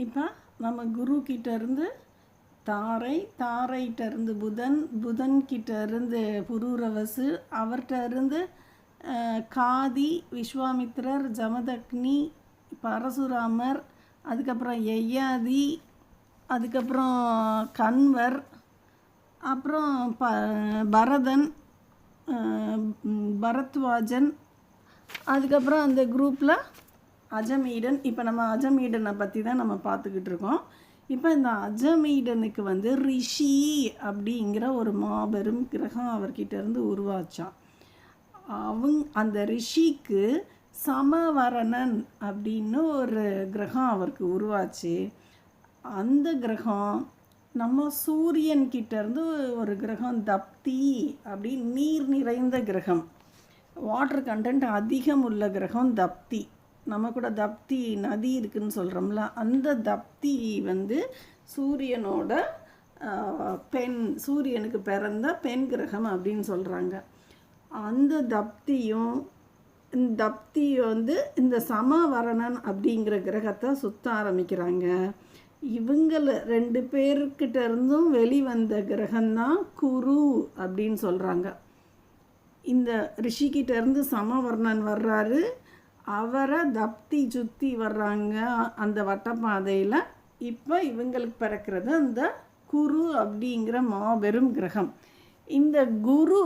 இப்போ நம்ம குரு கிட்ட இருந்து தாரை, தாரைகிட்ட இருந்து புதன், புதன்கிட்ட இருந்து புரூரவசு, அவர்கிட்ட இருந்து காதி, விஸ்வாமித்திரர், ஜமதக்னி, பரசுராமர், அதுக்கப்புறம் யயாதி, அதுக்கப்புறம் கன்வர், அப்புறம் பரதன், பரத்வாஜன், அதுக்கப்புறம் அந்த குரூப்பில் அஜமீடன். இப்போ நம்ம அஜமீடனை பற்றி தான் நம்ம பார்த்துக்கிட்டு இருக்கோம். இப்போ இந்த அஜமீடனுக்கு வந்து ரிஷி அப்படிங்கிற ஒரு மாபெரும் கிரகம் அவர்கிட்ட இருந்து உருவாச்சான். அந்த ரிஷிக்கு சமவரணன் அப்படின்னு ஒரு கிரகம் அவருக்கு உருவாச்சு. அந்த கிரகம் நம்ம சூரியன்கிட்ட இருந்து ஒரு கிரகம் தப்தி அப்படி நீர் நிறைந்த கிரகம், வாட்டர் கண்டென்ட் அதிகம் உள்ள கிரகம் தப்தி. நம்ம கூட தப்தி நதி இருக்குதுன்னு சொல்கிறோம்ல, அந்த தப்தி வந்து சூரியனோட சூரியனுக்கு பிறந்த பெண் கிரகம் அப்படின்னு சொல்கிறாங்க. அந்த தப்தி வந்து இந்த சமவரணன் அப்படிங்கிற கிரகத்தை சுற்ற ஆரம்பிக்கிறாங்க. இவங்கள 2 பேர்கிட்ட இருந்தும் வெளிவந்த கிரகம்தான் குரு அப்படின்னு சொல்கிறாங்க. இந்த ரிஷிக்கிட்ட இருந்து சமவர்ணன் வர்றாரு, அவரை தப்தி சுற்றி வர்றாங்க அந்த வட்டப்பாதையில். இப்போ இவங்களுக்கு பிறக்கிறது அந்த குரு அப்படிங்கிற மாபெரும் கிரகம். இந்த குரு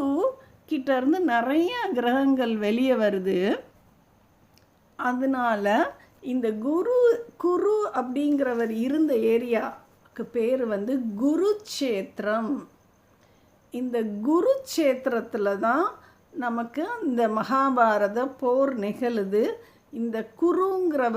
கிட்ட இருந்து நிறைய கிரகங்கள் வெளியே வருது. அதனால இந்த குரு அப்படிங்கிறவர் இருந்த ஏரியாவுக்கு பேர் வந்து குருச்சேத்திரம். இந்த குருச்சேத்திரத்தில் தான் நமக்கு இந்த மகாபாரத போர் நிகழுது. இந்த குருங்கிறவர்